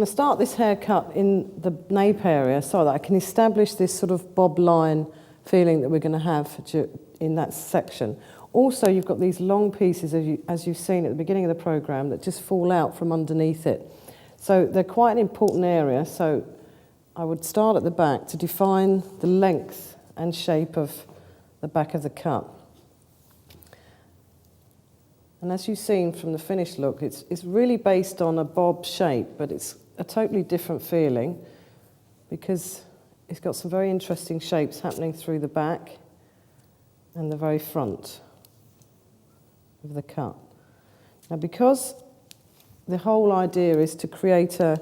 going to start this haircut in the nape area so that I can establish this sort of bob line feeling that we're going to have in that section. Also, you've got these long pieces, as you've seen at the beginning of the program, that just fall out from underneath it. So they're quite an important area, so I would start at the back to define the length and shape of the back of the cut. And as you've seen from the finished look, it's really based on a bob shape, but it's a totally different feeling because it's got some very interesting shapes happening through the back and the very front of the cut. Now, because the whole idea is to create a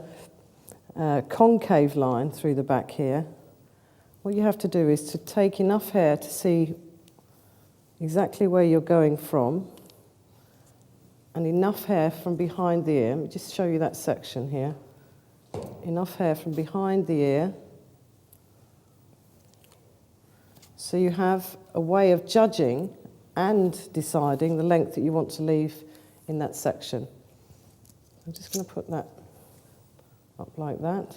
concave line through the back here, what you have to do is to take enough hair to see exactly where you're going from, and enough hair from behind the ear. Let me just show you that section here. Enough hair from behind the ear. So you have a way of judging and deciding the length that you want to leave in that section. I'm just going to put that up like that.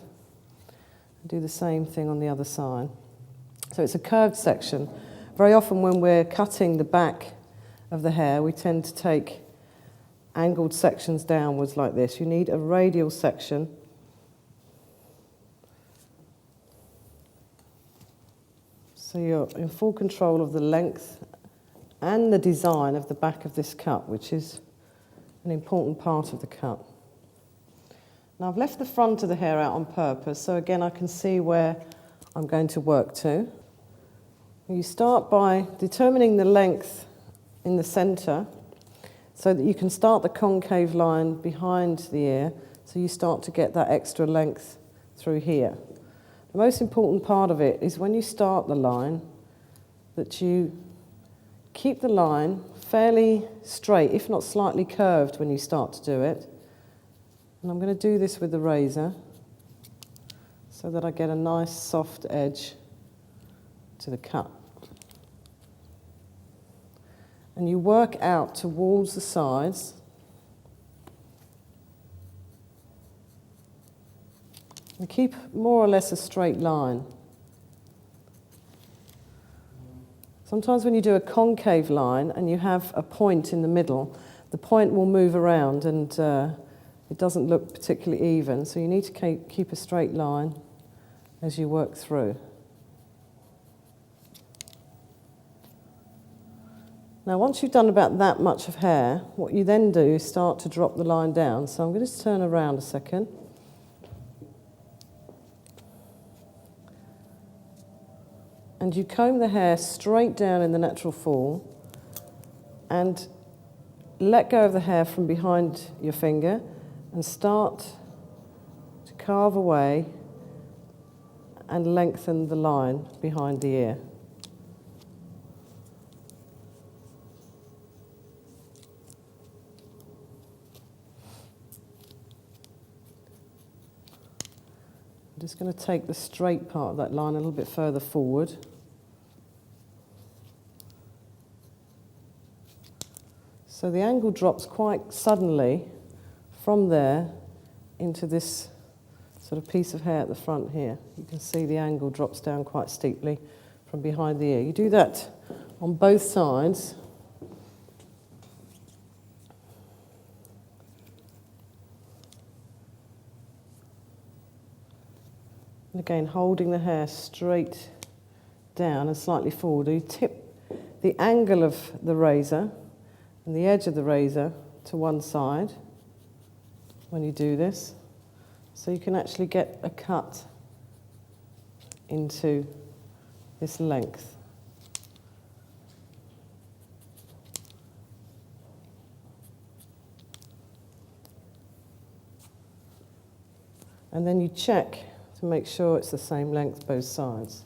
Do the same thing on the other side. So it's a curved section. Very often when we're cutting the back of the hair, we tend to take angled sections downwards like this. You need a radial section. So you're in full control of the length and the design of the back of this cut, which is an important part of the cut. Now I've left the front of the hair out on purpose, so again I can see where I'm going to work to. You start by determining the length in the centre, so that you can start the concave line behind the ear, so you start to get that extra length through here. The most important part of it is when you start the line, that you keep the line fairly straight, if not slightly curved when you start to do it. And I'm going to do this with the razor, so that I get a nice soft edge to the cut. And you work out towards the sides. And keep more or less a straight line. Sometimes when you do a concave line and you have a point in the middle, the point will move around and it doesn't look particularly even, so you need to keep a straight line as you work through. Now, once you've done about that much of hair, what you then do is start to drop the line down. So I'm going to just turn around a second. And you comb the hair straight down in the natural fall and let go of the hair from behind your finger and start to carve away and lengthen the line behind the ear. I'm just going to take the straight part of that line a little bit further forward. So the angle drops quite suddenly from there into this sort of piece of hair at the front here. You can see the angle drops down quite steeply from behind the ear. You do that on both sides. And again, holding the hair straight down and slightly forward. You tip the angle of the razor and the edge of the razor to one side when you do this, so you can actually get a cut into this length. And then you check to make sure it's the same length both sides.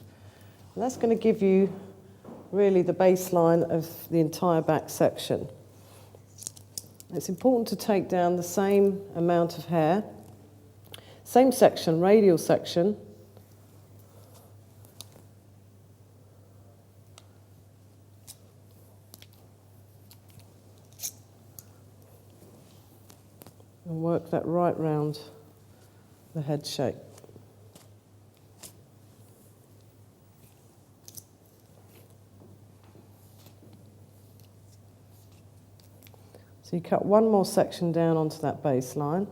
And that's going to give you really the baseline of the entire back section. It's important to take down the same amount of hair, same section, radial section, and work that right round the head shape. So you cut one more section down onto that baseline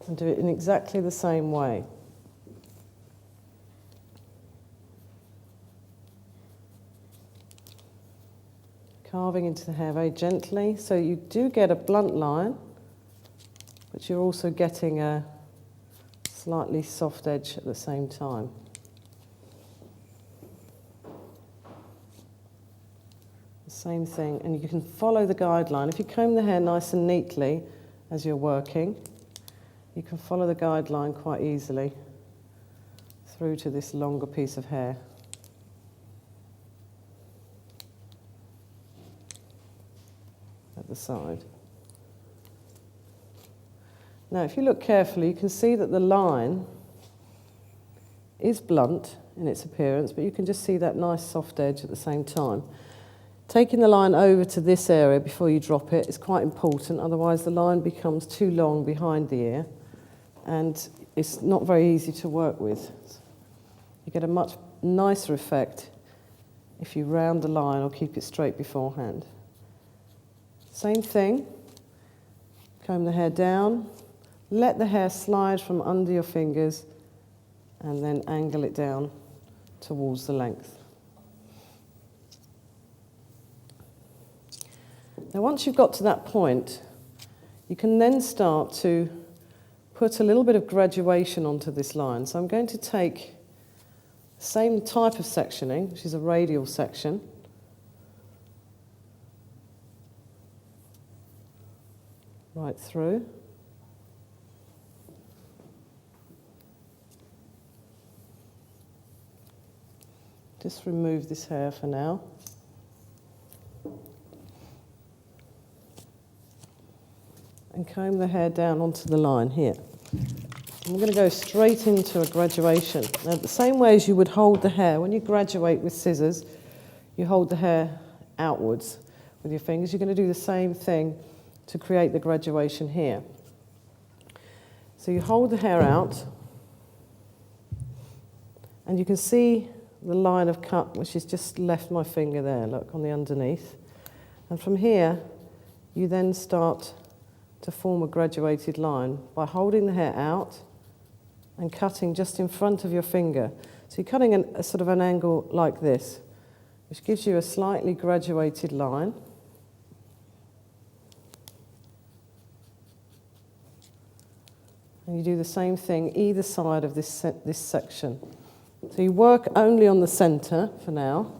and do it in exactly the same way. Carving into the hair very gently, so you do get a blunt line, but you're also getting a slightly soft edge at the same time. Same thing, and you can follow the guideline. If you comb the hair nice and neatly as you're working, you can follow the guideline quite easily through to this longer piece of hair. At the side. Now, if you look carefully, you can see that the line is blunt in its appearance, but you can just see that nice soft edge at the same time. Taking the line over to this area before you drop it is quite important, otherwise the line becomes too long behind the ear and it's not very easy to work with. You get a much nicer effect if you round the line or keep it straight beforehand. Same thing, comb the hair down, let the hair slide from under your fingers and then angle it down towards the length. Now once you've got to that point, you can then start to put a little bit of graduation onto this line. So I'm going to take the same type of sectioning, which is a radial section, right through. Just remove this hair for now. And comb the hair down onto the line here. I'm going to go straight into a graduation. Now, the same way as you would hold the hair, when you graduate with scissors, you hold the hair outwards with your fingers. You're going to do the same thing to create the graduation here. So you hold the hair out, and you can see the line of cut, which is just left my finger there, look, on the underneath. And from here, you then start to form a graduated line by holding the hair out and cutting just in front of your finger. So you're cutting a sort of an angle like this, which gives you a slightly graduated line. And you do the same thing either side of this section. So you work only on the center for now.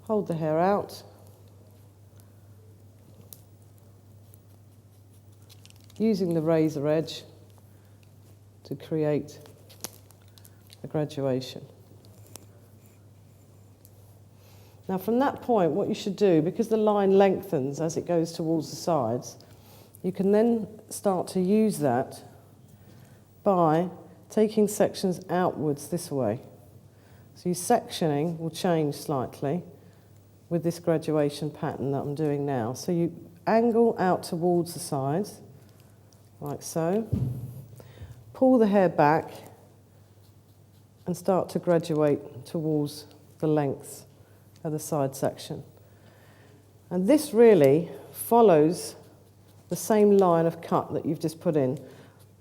Hold the hair out. Using the razor edge to create a graduation. Now from that point, what you should do, because the line lengthens as it goes towards the sides, you can then start to use that by taking sections outwards this way. So your sectioning will change slightly with this graduation pattern that I'm doing now. So you angle out towards the sides, like so. Pull the hair back and start to graduate towards the lengths of the side section. And this really follows the same line of cut that you've just put in.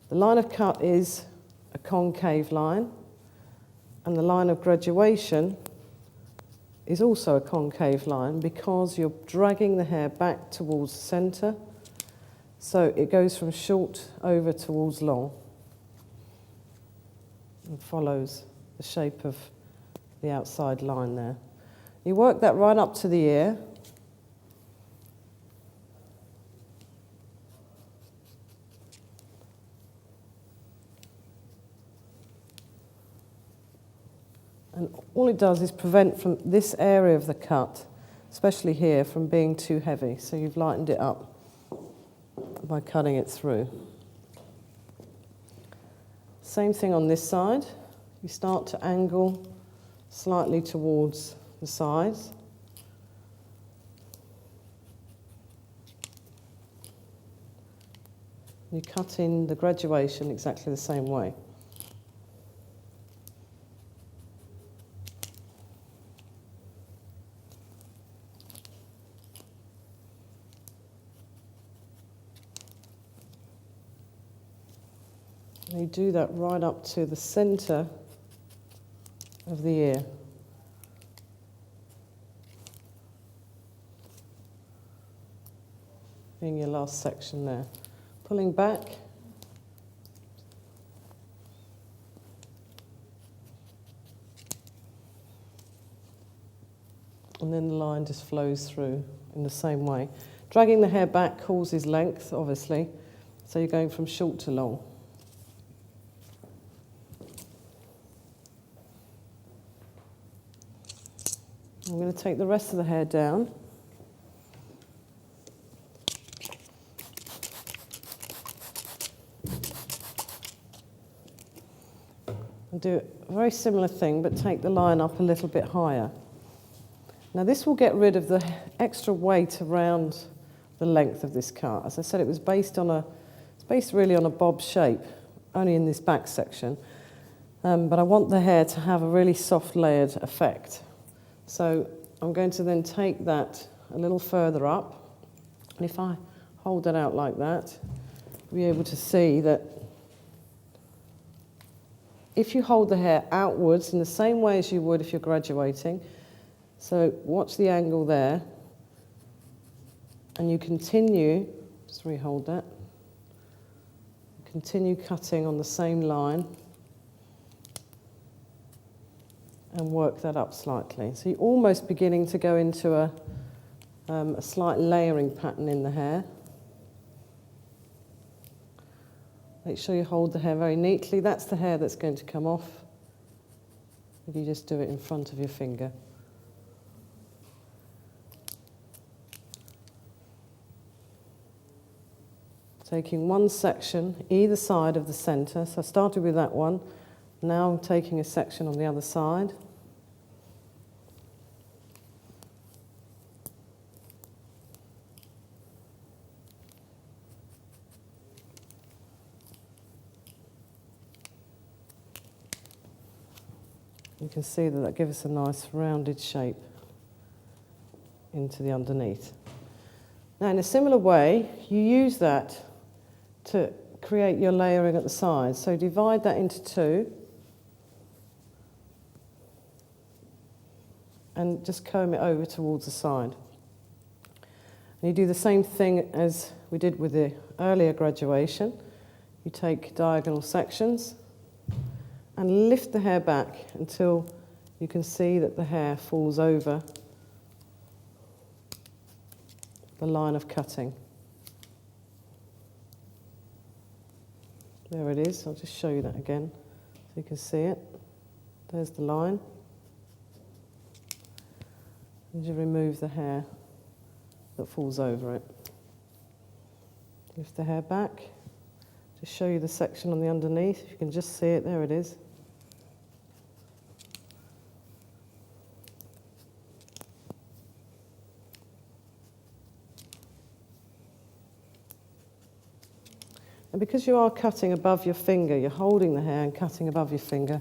The line of cut is a concave line, and the line of graduation is also a concave line because you're dragging the hair back towards the center, so it goes from short over towards long and follows the shape of the outside line there. You work that right up to the ear. And all it does is prevent from this area of the cut, especially here, from being too heavy. So you've lightened it up by cutting it through. Same thing on this side. You start to angle slightly towards the sides. You cut in the graduation exactly the same way. And you do that right up to the centre of the ear. Being your last section there. Pulling back. And then the line just flows through in the same way. Dragging the hair back causes length, obviously, so you're going from short to long. I'm going to take the rest of the hair down. And do a very similar thing, but take the line up a little bit higher. Now this will get rid of the extra weight around the length of this cut. As I said, it's based really on a bob shape, only in this back section. But I want the hair to have a really soft layered effect. So I'm going to then take that a little further up. And if I hold that out like that, you'll be able to see that if you hold the hair outwards in the same way as you would if you're graduating, so watch the angle there, and you continue, just rehold that, continue cutting on the same line and work that up slightly. So you're almost beginning to go into a slight layering pattern in the hair. Make sure you hold the hair very neatly. That's the hair that's going to come off if you just do it in front of your finger. Taking one section either side of the centre. So I started with that one. Now I'm taking a section on the other side. You can see that that gives us a nice rounded shape into the underneath. Now in a similar way, you use that to create your layering at the sides. So divide that into two and just comb it over towards the side. And you do the same thing as we did with the earlier graduation. You take diagonal sections and lift the hair back until you can see that the hair falls over the line of cutting. There it is. I'll just show you that again so you can see it. There's the line. And you remove the hair that falls over it. Lift the hair back. Just show you the section on the underneath. If you can just see it, there it is. And because you are cutting above your finger, you're holding the hair and cutting above your finger.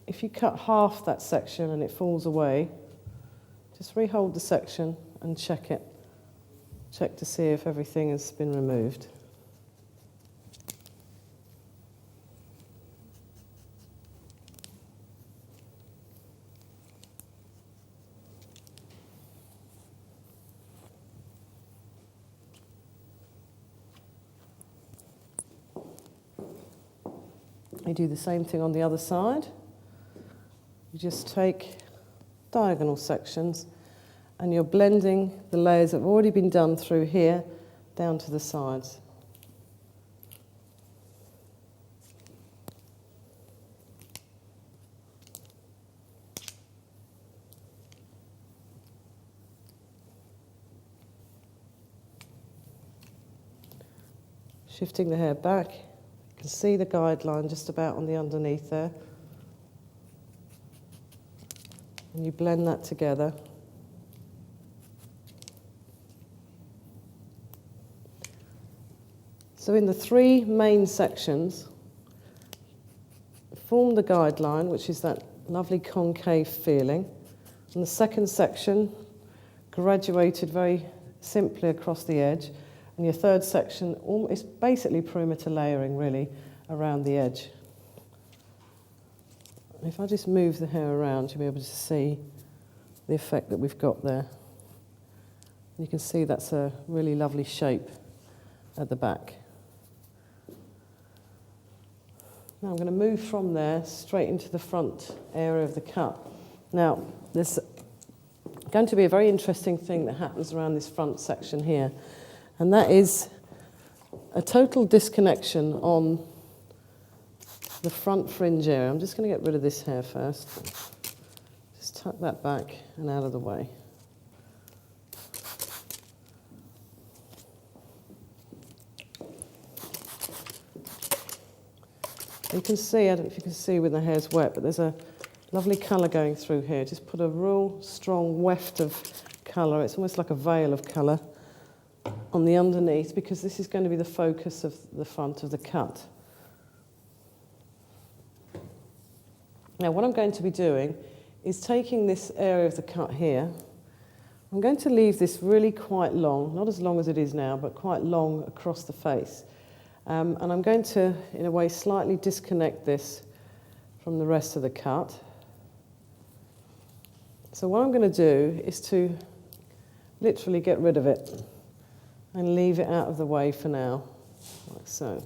If you cut half that section and it falls away, just rehold the section and check it. Check to see if everything has been removed. You do the same thing on the other side. You just take diagonal sections and you're blending the layers that have already been done through here down to the sides. Shifting the hair back. You can see the guideline just about on the underneath there. And you blend that together. So in the three main sections, form the guideline, which is that lovely concave feeling. And the second section graduated very simply across the edge. And your third section is basically perimeter layering, really, around the edge. If I just move the hair around, you'll be able to see the effect that we've got there. You can see that's a really lovely shape at the back. Now I'm going to move from there straight into the front area of the cut. Now, there's going to be a very interesting thing that happens around this front section here, and that is a total disconnection on the front fringe area. I'm just going to get rid of this hair first. Just tuck that back and out of the way. You can see, I don't know if you can see when the hair's wet, but there's a lovely colour going through here. Just put a real strong weft of colour. It's almost like a veil of colour on the underneath, because this is going to be the focus of the front of the cut. Now, what I'm going to be doing is taking this area of the cut here. I'm going to leave this really quite long, not as long as it is now, but quite long across the face. And I'm going to, in a way, slightly disconnect this from the rest of the cut. So what I'm going to do is to literally get rid of it and leave it out of the way for now, like so.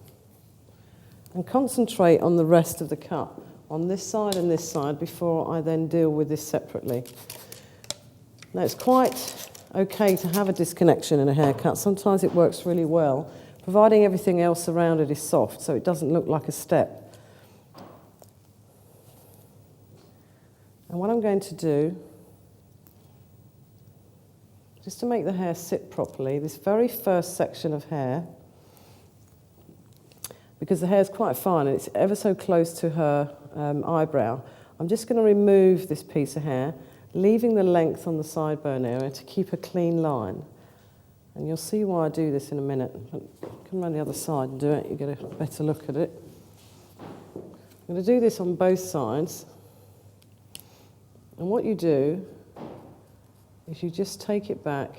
And concentrate on the rest of the cut, on this side and this side, before I then deal with this separately. Now, it's quite okay to have a disconnection in a haircut. Sometimes it works really well, providing everything else around it is soft, so it doesn't look like a step. And what I'm going to do, just to make the hair sit properly, this very first section of hair, because the hair is quite fine and it's ever so close to her eyebrow, I'm just going to remove this piece of hair, leaving the length on the sideburn area to keep a clean line. And you'll see why I do this in a minute. Come around the other side and do it, you get a better look at it. I'm going to do this on both sides. And what you do is you just take it back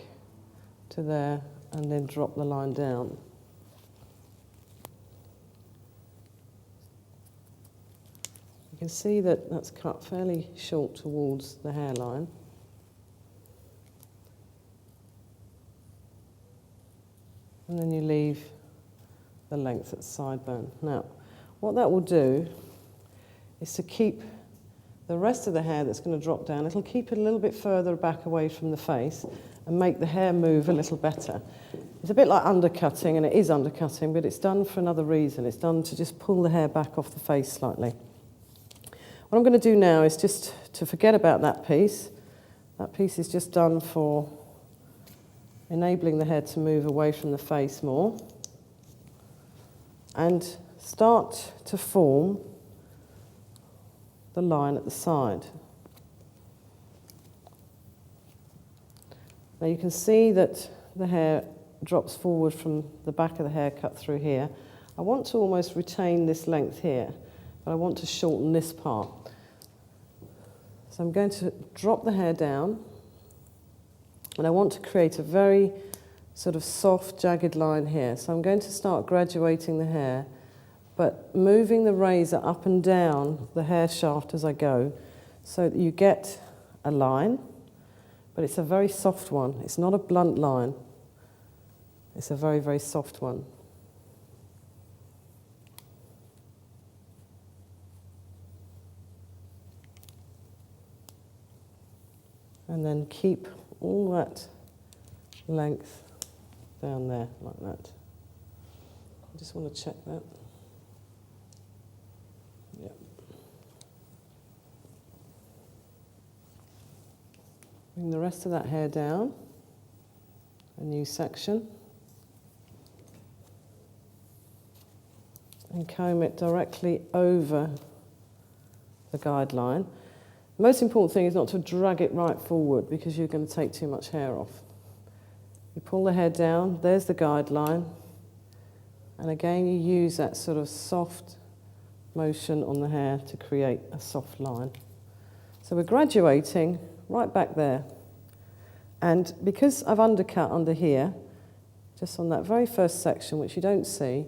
to there and then drop the line down. You can see that that's cut fairly short towards the hairline. And then you leave the length at the sideburn. Now, what that will do is to keep the rest of the hair that's going to drop down, it'll keep it a little bit further back away from the face and make the hair move a little better. It's a bit like undercutting, and it is undercutting, but it's done for another reason. It's done to just pull the hair back off the face slightly. What I'm going to do now is just to forget about that piece. That piece is just done for enabling the hair to move away from the face more, and start to form the line at the side. Now you can see that the hair drops forward from the back of the hair cut through here. I want to almost retain this length here, but I want to shorten this part. So I'm going to drop the hair down, and I want to create a very sort of soft, jagged line here. So I'm going to start graduating the hair, but moving the razor up and down the hair shaft as I go, so that you get a line, but it's a very soft one. It's not a blunt line. It's a very, very soft one. And then keep all that length down there, like that. I just want to check that. Yeah. Bring the rest of that hair down, a new section, and comb it directly over the guideline. The most important thing is not to drag it right forward, because you're going to take too much hair off. You pull the hair down, there's the guideline, And again, you use that sort of soft motion on the hair to create a soft line. So we're graduating right back there. And because I've undercut under here, just on that very first section, which you don't see,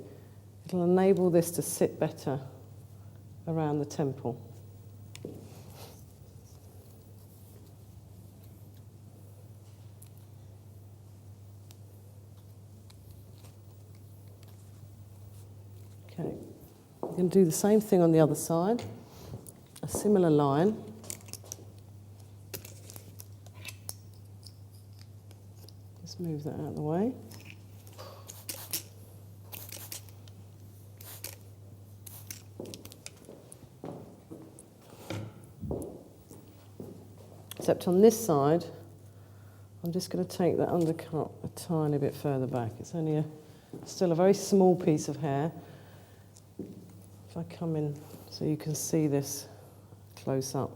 it'll enable this to sit better around the temple. Okay, we're going to do the same thing on the other side, a similar line. Just move that out of the way. Except on this side, I'm just going to take that undercut a tiny bit further back. It's only still a very small piece of hair. If I come in so you can see this close up.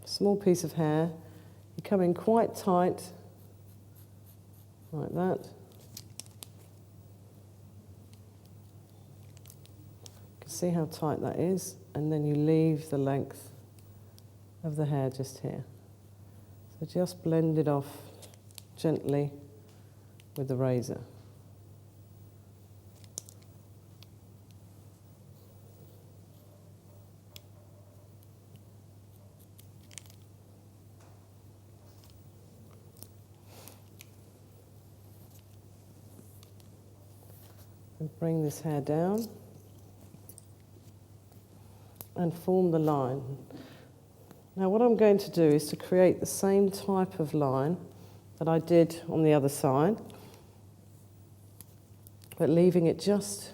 Small piece of hair. You come in quite tight, like that. You can see how tight that is, and then you leave the length of the hair just here. So just blend it off gently with the razor. And bring this hair down and form the line. Now what I'm going to do is to create the same type of line that I did on the other side, but leaving it just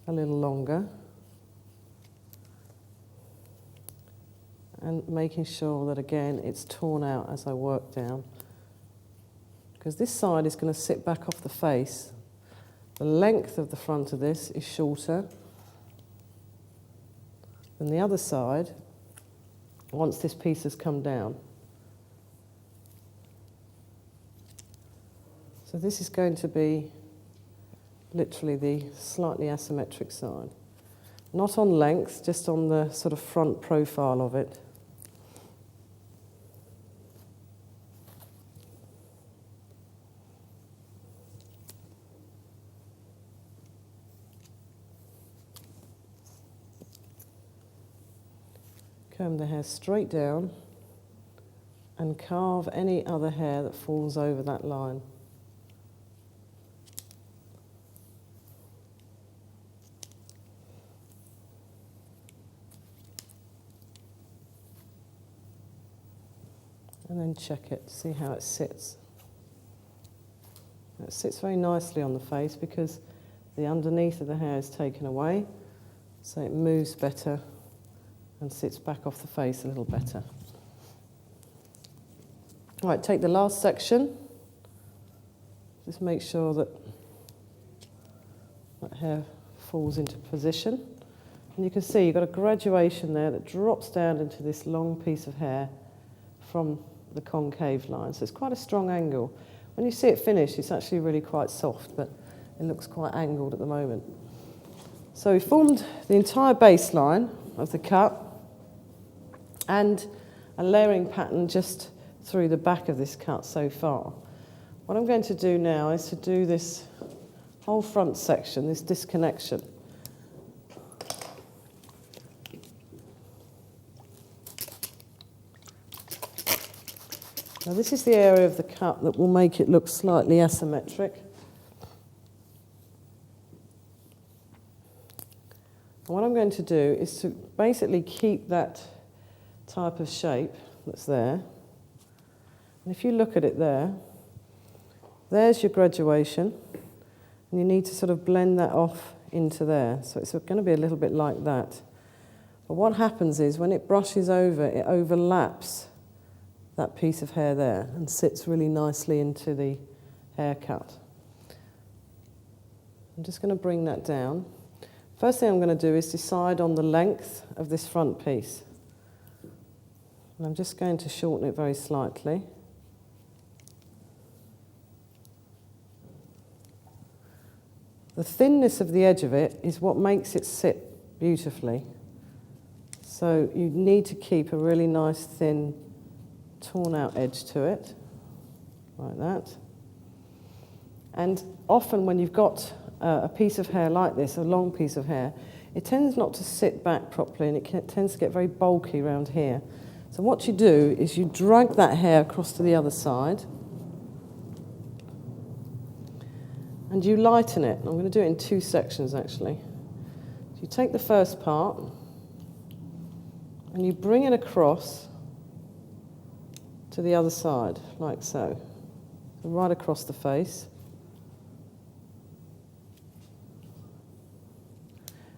a little longer and making sure that again it's torn out as I work down, because this side is going to sit back off the face. The length of the front of this is shorter than the other side once this piece has come down. So this is going to be literally the slightly asymmetric side. Not on length, just on the sort of front profile of it. Comb the hair straight down and carve any other hair that falls over that line. And then check it, see how it sits. It sits very nicely on the face because the underneath of the hair is taken away, so it moves better and sits back off the face a little better. All right, take the last section. Just make sure that that hair falls into position. And you can see you've got a graduation there that drops down into this long piece of hair from the concave line. So it's quite a strong angle. When you see it finished, it's actually really quite soft, but it looks quite angled at the moment. So we formed the entire baseline of the cut and a layering pattern just through the back of this cut so far. What I'm going to do now is to do this whole front section, this disconnection. Now this is the area of the cut that will make it look slightly asymmetric. And what I'm going to do is to basically keep that type of shape that's there. And if you look at it there, there's your graduation, and you need to sort of blend that off into there. So it's going to be a little bit like that. But what happens is when it brushes over, it overlaps that piece of hair there and sits really nicely into the haircut. I'm just going to bring that down. First thing I'm going to do is decide on the length of this front piece. And I'm just going to shorten it very slightly. the thinness of the edge of it is what makes it sit beautifully. So you need to keep a really nice thin torn out edge to it, like that. And often when you've got a piece of hair like this, a long piece of hair, it tends not to sit back properly, and it tends to get very bulky around here. So what you do is you drag that hair across to the other side, and you lighten it. I'm going to do it in 2 sections, actually. So you take the first part, and you bring it across to the other side, like so. So right across the face.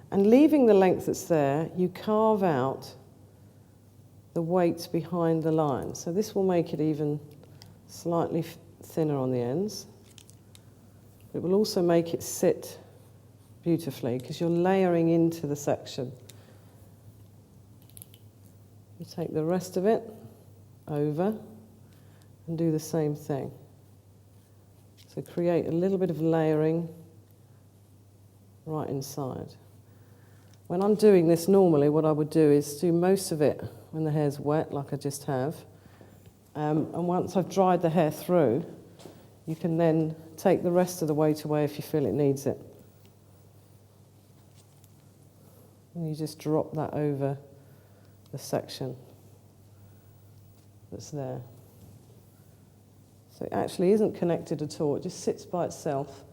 And leaving the length that's there, you carve out the weights behind the line. So this will make it even slightly thinner on the ends. It will also make it sit beautifully because you're layering into the section. You take the rest of it over and do the same thing. So create a little bit of layering right inside. When I'm doing this normally, what I would do is do most of it when the hair's wet, like I just have. And once I've dried the hair through, you can then take the rest of the weight away if you feel it needs it. And you just drop that over the section that's there. So it actually isn't connected at all. It just sits by itself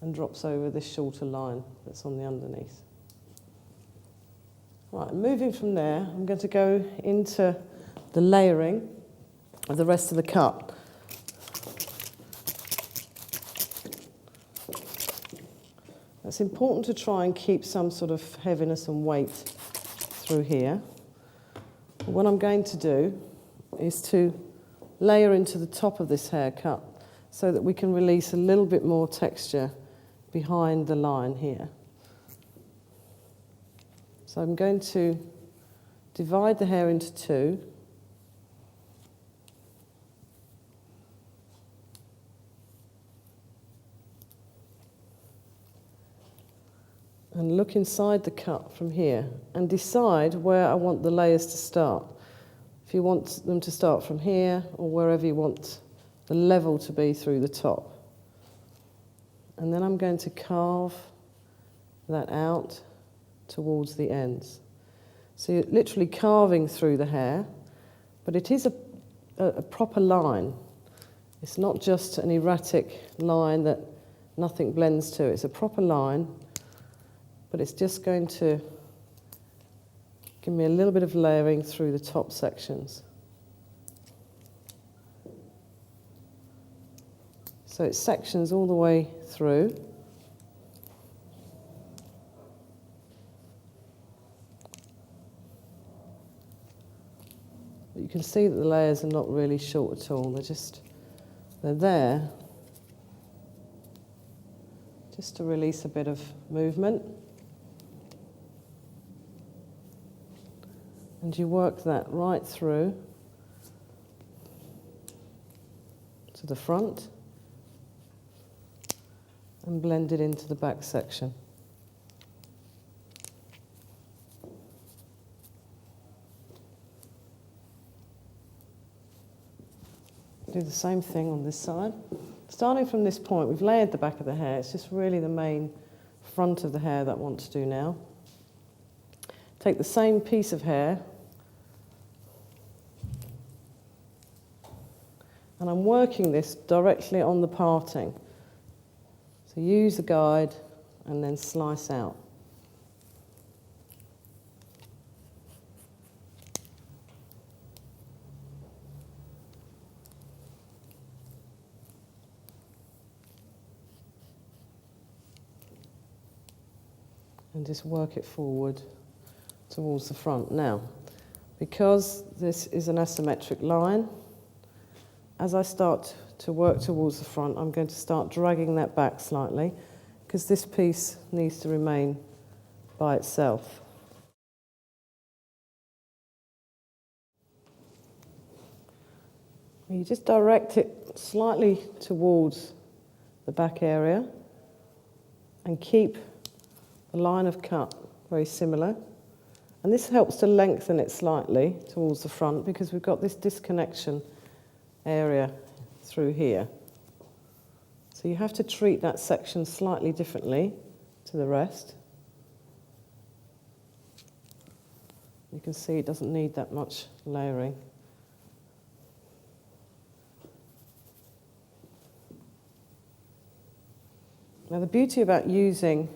and drops over this shorter line that's on the underneath. Right, moving from there, I'm going to go into the layering of the rest of the cut. It's important to try and keep some sort of heaviness and weight through here. What I'm going to do is to layer into the top of this haircut so that we can release a little bit more texture behind the line here. So I'm going to divide the hair into 2. And look inside the cut from here and decide where I want the layers to start. If you want them to start from here or wherever you want the level to be through the top. And then I'm going to carve that out towards the ends. So you're literally carving through the hair, but it is a proper line. It's not just an erratic line that nothing blends to. It's a proper line, but it's just going to give me a little bit of layering through the top sections. So it sections all the way through. But you can see that the layers are not really short at all. They're there just to release a bit of movement. And you work that right through to the front and blend it into the back section. Do the same thing on this side. Starting from this point, we've layered the back of the hair. It's just really the main front of the hair that I want to do now. Take the same piece of hair, and I'm working this directly on the parting. So use the guide and then slice out. And just work it forward towards the front. Now, because this is an asymmetric line, as I start to work towards the front, I'm going to start dragging that back slightly because this piece needs to remain by itself. You just direct it slightly towards the back area and keep the line of cut very similar. And this helps to lengthen it slightly towards the front because we've got this disconnection area through here. So you have to treat that section slightly differently to the rest. You can see it doesn't need that much layering. Now the beauty about using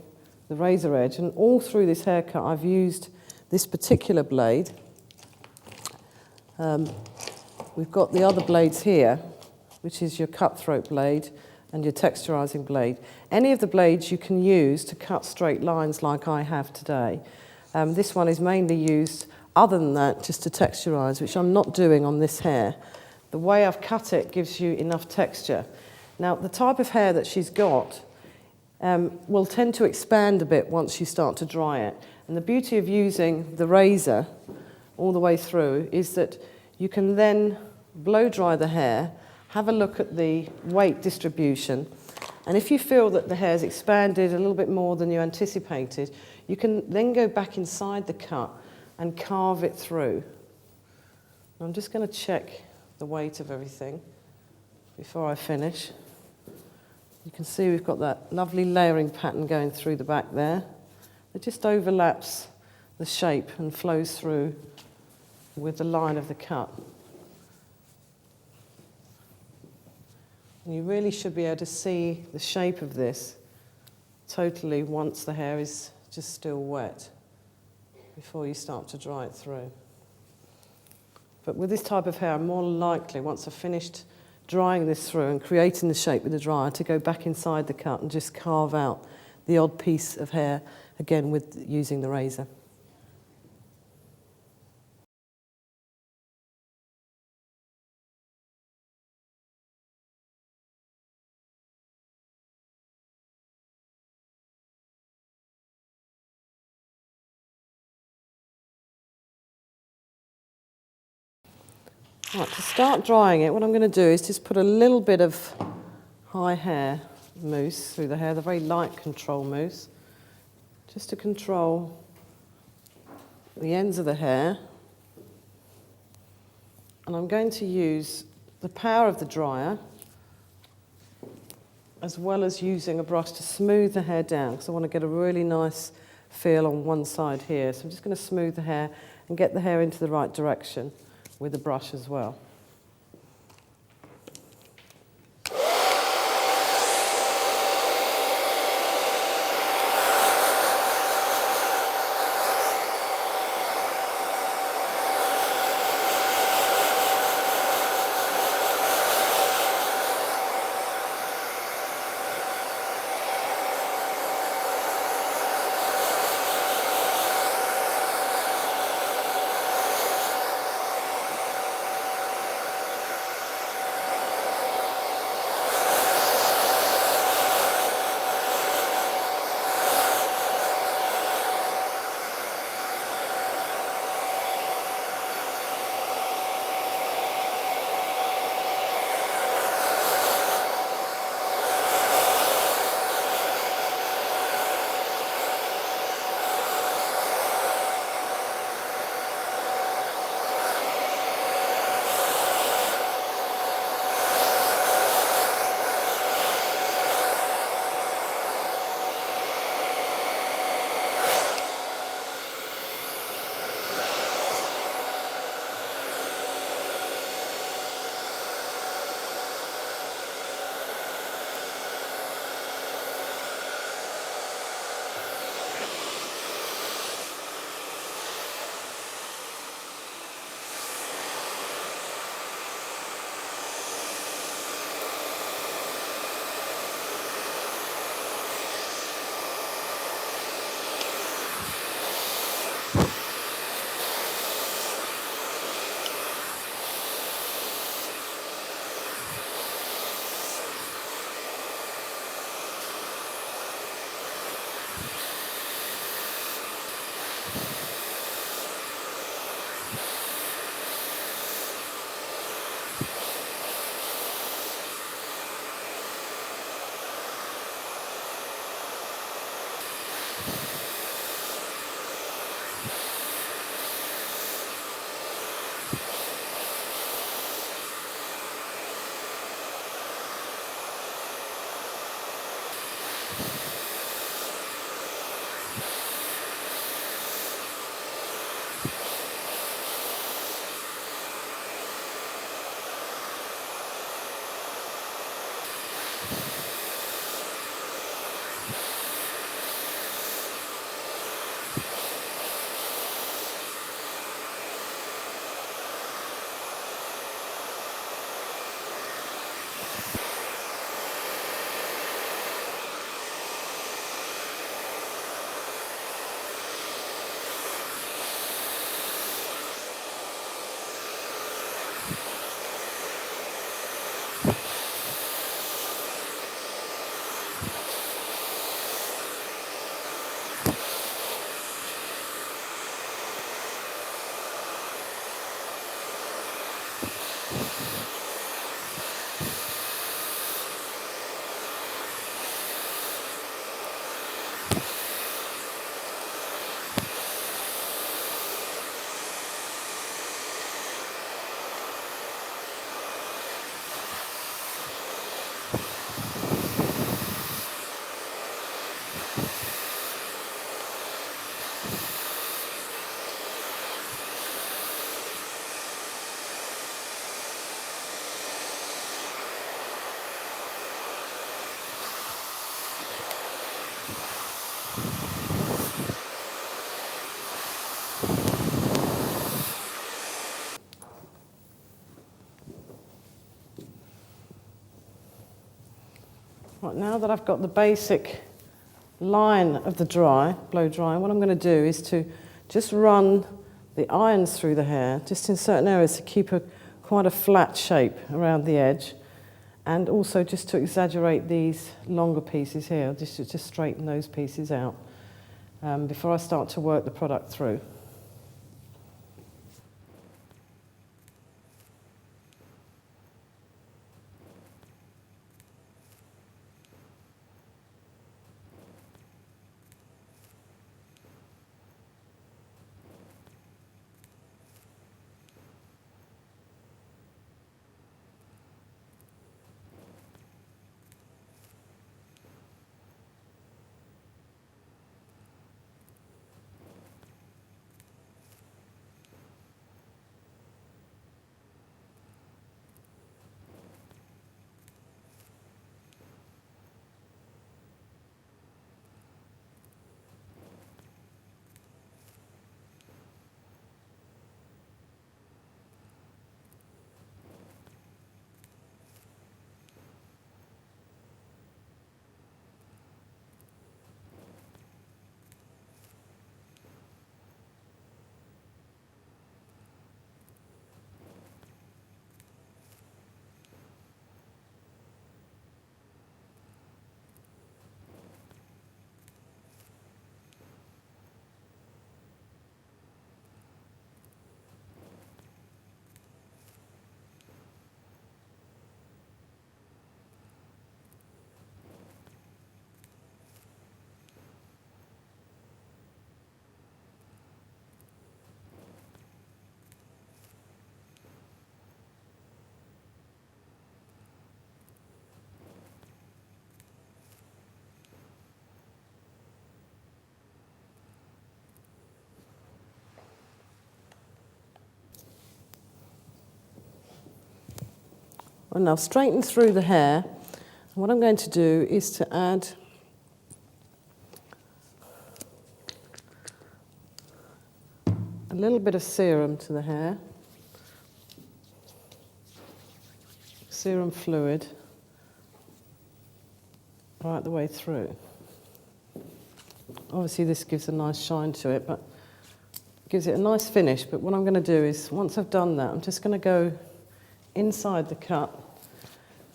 the razor edge, and all through this haircut I've used this particular blade. We've got the other blades here, which is your cutthroat blade and your texturizing blade. Any of the blades you can use to cut straight lines like I have today. This one is mainly used, other than that, just to texturize, which I'm not doing on this hair. The way I've cut it gives you enough texture. Now, the type of hair that she's got will tend to expand a bit once you start to dry it. And the beauty of using the razor all the way through is that you can then blow dry the hair, have a look at the weight distribution, and if you feel that the hair's expanded a little bit more than you anticipated, you can then go back inside the cut and carve it through. I'm just going to check the weight of everything before I finish. You can see we've got that lovely layering pattern going through the back there. It just overlaps the shape and flows through with the line of the cut. And you really should be able to see the shape of this totally once the hair is just still wet before you start to dry it through. But with this type of hair, I'm more likely, once I've finished drying this through and creating the shape with the dryer, to go back inside the cut and just carve out the odd piece of hair, again with using the razor. Right, to start drying it, what I'm going to do is just put a little bit of high hair mousse through the hair, the very light control mousse, just to control the ends of the hair. And I'm going to use the power of the dryer as well as using a brush to smooth the hair down, because I want to get a really nice feel on one side here. So I'm just going to smooth the hair and get the hair into the right direction with the brush as well. Right, now that I've got the basic line of the blow dry, what I'm going to do is to just run the irons through the hair, just in certain areas to keep quite a flat shape around the edge, and also just to exaggerate these longer pieces here, just to straighten those pieces out before I start to work the product through. Well, now I've straightened through the hair. And what I'm going to do is to add a little bit of serum to the hair, serum fluid, right the way through. Obviously this gives a nice shine to it, but gives it a nice finish. But what I'm going to do is, once I've done that, I'm just going to go inside the cut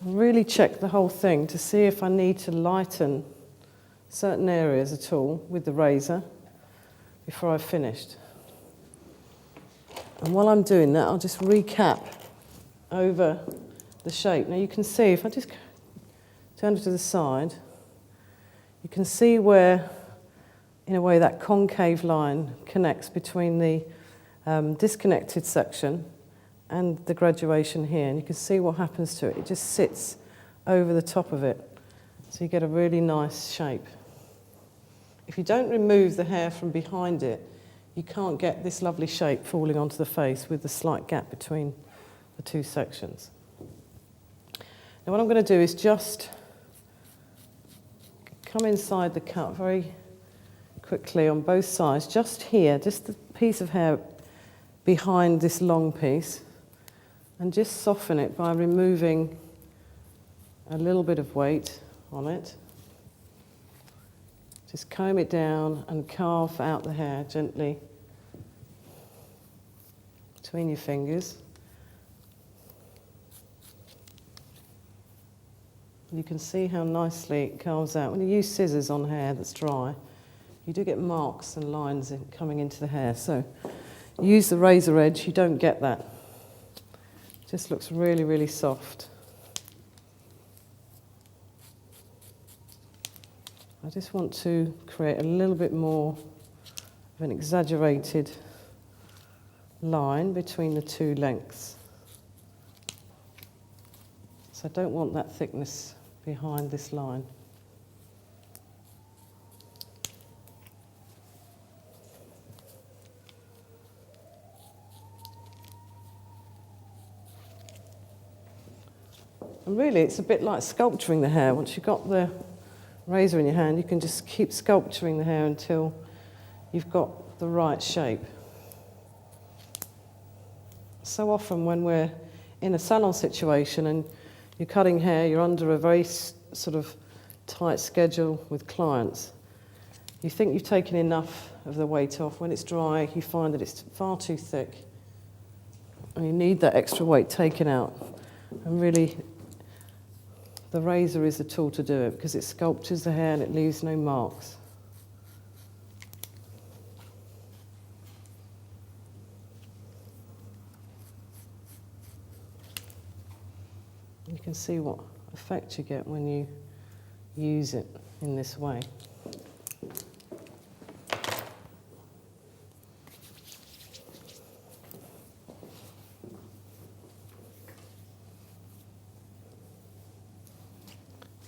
and really check the whole thing to see if I need to lighten certain areas at all with the razor before I've finished. And while I'm doing that, I'll just recap over the shape. Now you can see, if I just turn it to the side, you can see where, in a way, that concave line connects between the disconnected section and the graduation here. And you can see what happens to it. It just sits over the top of it. So you get a really nice shape. If you don't remove the hair from behind it, you can't get this lovely shape falling onto the face with the slight gap between the two sections. Now what I'm going to do is just come inside the cut very quickly on both sides, just here, just the piece of hair behind this long piece, and just soften it by removing a little bit of weight on it. Just comb it down and carve out the hair gently between your fingers. You can see how nicely it carves out. When you use scissors on hair that's dry, you do get marks and lines coming into the hair. So use the razor edge, you don't get that. It just looks really, really soft. I just want to create a little bit more of an exaggerated line between the two lengths. So I don't want that thickness behind this line. And really, it's a bit like sculpturing the hair. Once you've got the razor in your hand, you can just keep sculpturing the hair until you've got the right shape. So often when we're in a salon situation and you're cutting hair, you're under a very sort of tight schedule with clients, you think you've taken enough of the weight off. When it's dry, you find that it's far too thick. And you need that extra weight taken out. And really, the razor is the tool to do it because it sculptures the hair and it leaves no marks. You can see what effect you get when you use it in this way.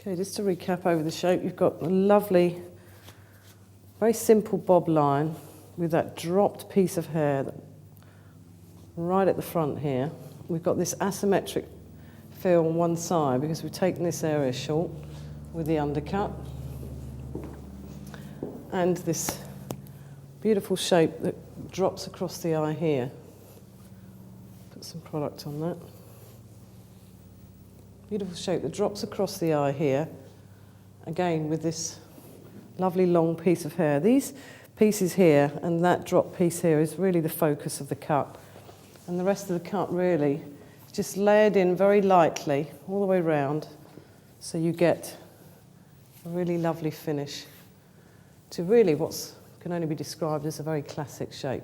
Okay, just to recap over the shape, you've got a lovely, very simple bob line with that dropped piece of hair right at the front here. We've got this asymmetric feel on one side because we've taken this area short with the undercut. And this beautiful shape that drops across the eye here. Put some product on that. Beautiful shape that drops across the eye here, again with this lovely long piece of hair. These pieces here and that drop piece here is really the focus of the cut. And the rest of the cut really is just layered in very lightly all the way around so you get a really lovely finish to really what can only be described as a very classic shape.